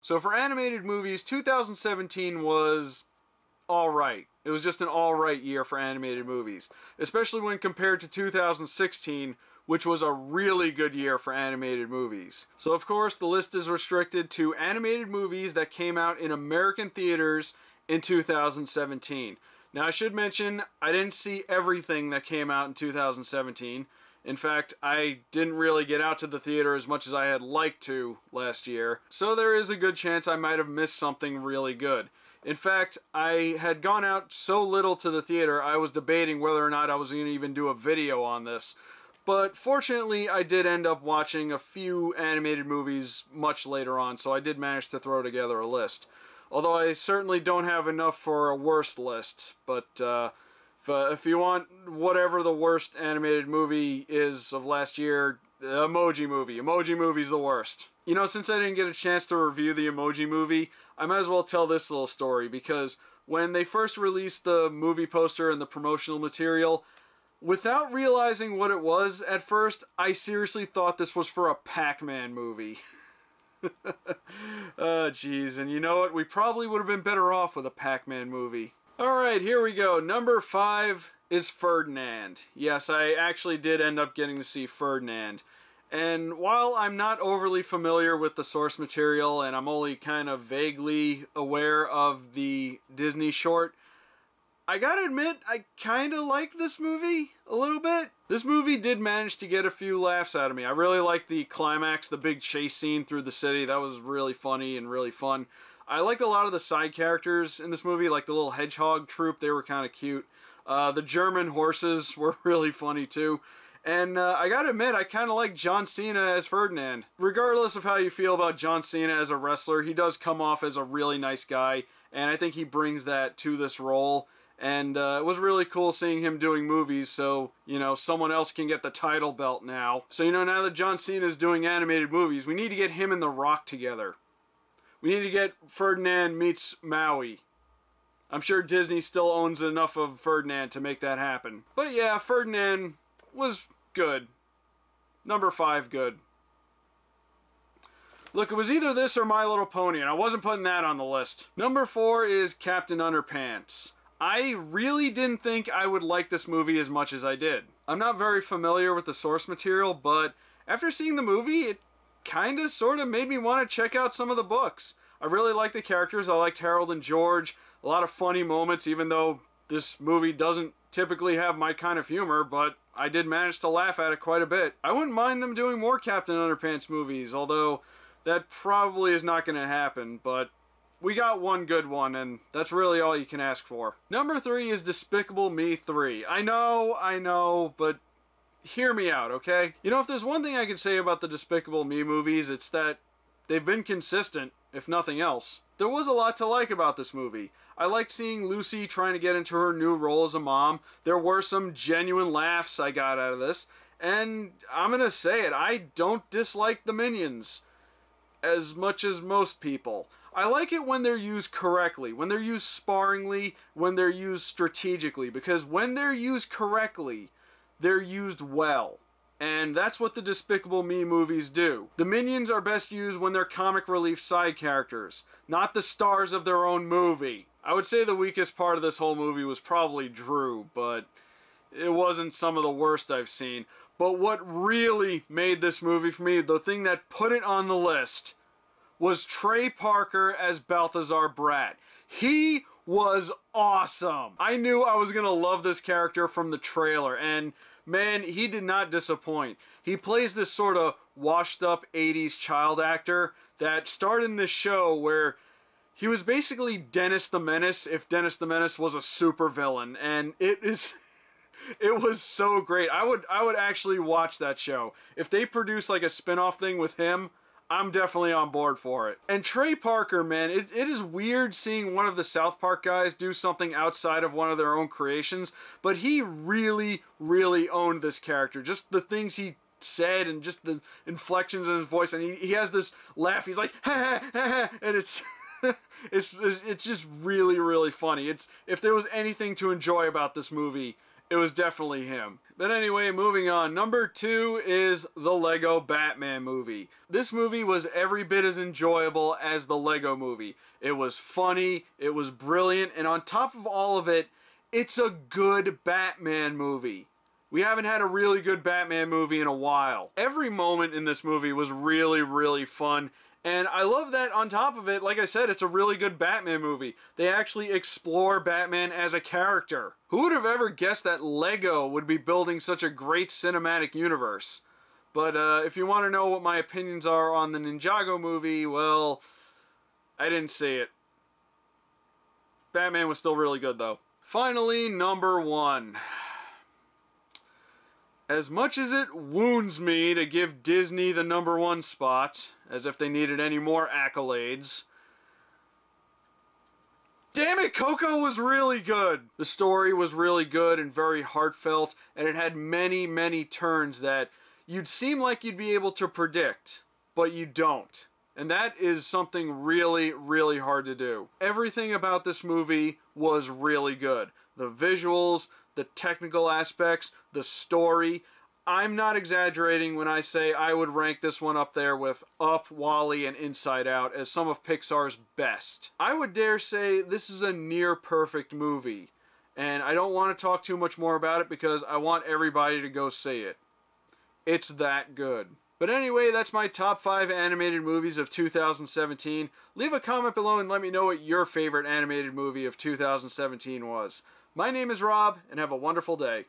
So for animated movies, 2017 was alright. It was just an alright year for animated movies. Especially when compared to 2016, which was a really good year for animated movies. So of course, the list is restricted to animated movies that came out in American theaters in 2017. Now I should mention, I didn't see everything that came out in 2017. In fact, I didn't really get out to the theater as much as I had liked to last year, so there is a good chance I might have missed something really good. In fact, I had gone out so little to the theater, I was debating whether or not I was going to even do a video on this. But fortunately, I did end up watching a few animated movies much later on, so I did manage to throw together a list. Although I certainly don't have enough for a worst list, but if you want whatever the worst animated movie is of last year, Emoji Movie. Emoji Movie's the worst. You know, since I didn't get a chance to review the Emoji Movie, I might as well tell this little story, because when they first released the movie poster and the promotional material, without realizing what it was at first, I seriously thought this was for a Pac-Man movie. Oh, jeez, and you know what? We probably would have been better off with a Pac-Man movie. Alright, here we go. Number 5 is Ferdinand. Yes, I actually did end up getting to see Ferdinand. And while I'm not overly familiar with the source material and I'm only kind of vaguely aware of the Disney short, I gotta admit, I kinda like this movie a little bit. This movie did manage to get a few laughs out of me. I really liked the climax, the big chase scene through the city. That was really funny and really fun. I liked a lot of the side characters in this movie, like the little hedgehog troupe. They were kind of cute. The German horses were really funny too. And I gotta admit, I kind of like John Cena as Ferdinand. Regardless of how you feel about John Cena as a wrestler, he does come off as a really nice guy, and I think he brings that to this role. And it was really cool seeing him doing movies, so, you know, someone else can get the title belt now. So, you know, now that John Cena is doing animated movies, we need to get him and The Rock together. We need to get Ferdinand meets Maui. I'm sure Disney still owns enough of Ferdinand to make that happen. But yeah, Ferdinand was good. Number 5, good. Look, it was either this or My Little Pony, and I wasn't putting that on the list. Number 4 is Captain Underpants. I really didn't think I would like this movie as much as I did. I'm not very familiar with the source material, but after seeing the movie, it kinda sorta made me want to check out some of the books. I really liked the characters. I liked Harold and George. A lot of funny moments, even though this movie doesn't typically have my kind of humor, but I did manage to laugh at it quite a bit. I wouldn't mind them doing more Captain Underpants movies, although that probably is not going to happen, but we got one good one, and that's really all you can ask for. Number 3 is Despicable Me 3. I know, but hear me out, okay? You know, if there's one thing I can say about the Despicable Me movies, it's that they've been consistent, if nothing else. There was a lot to like about this movie. I liked seeing Lucy trying to get into her new role as a mom. There were some genuine laughs I got out of this, and I'm gonna say it, I don't dislike the Minions as much as most people. I like it when they're used correctly, when they're used sparingly, when they're used strategically, because when they're used correctly, they're used well. And that's what the Despicable Me movies do. The Minions are best used when they're comic relief side characters, not the stars of their own movie. I would say the weakest part of this whole movie was probably Drew, but it wasn't some of the worst I've seen. But what really made this movie for me, the thing that put it on the list, was Trey Parker as Balthazar Brat. He was awesome. I knew I was gonna love this character from the trailer, and man, he did not disappoint. He plays this sort of washed up 80s child actor that starred in this show where he was basically Dennis the Menace if Dennis the Menace was a supervillain, and it was so great. I would actually watch that show. If they produce like a spin-off thing with him, I'm definitely on board for it. And Trey Parker, man, it is weird seeing one of the South Park guys do something outside of one of their own creations, but he really, really owned this character. Just the things he said and just the inflections in his voice, and he has this laugh. He's like, ha ha ha, and it's it's just really, really funny. If there was anything to enjoy about this movie, it was definitely him. But anyway, moving on. Number 2 is the Lego Batman movie. This movie was every bit as enjoyable as the Lego movie. It was funny, it was brilliant, and on top of all of it, it's a good Batman movie. We haven't had a really good Batman movie in a while. Every moment in this movie was really, really fun. And I love that on top of it, like I said, it's a really good Batman movie. They actually explore Batman as a character. Who would have ever guessed that Lego would be building such a great cinematic universe? But if you want to know what my opinions are on the Ninjago movie, well, I didn't see it. Batman was still really good, though. Finally, number 1. As much as it wounds me to give Disney the number 1 spot, as if they needed any more accolades, damn it, Coco was really good! The story was really good and very heartfelt, and it had many, many turns that you'd seem like you'd be able to predict, but you don't. And that is something really, really hard to do. Everything about this movie was really good. The visuals, the technical aspects, the story. I'm not exaggerating when I say I would rank this one up there with Up, WALL-E, and Inside Out as some of Pixar's best. I would dare say this is a near perfect movie. And I don't want to talk too much more about it because I want everybody to go see it. It's that good. But anyway, that's my top 5 animated movies of 2017. Leave a comment below and let me know what your favorite animated movie of 2017 was. My name is Rob, and have a wonderful day.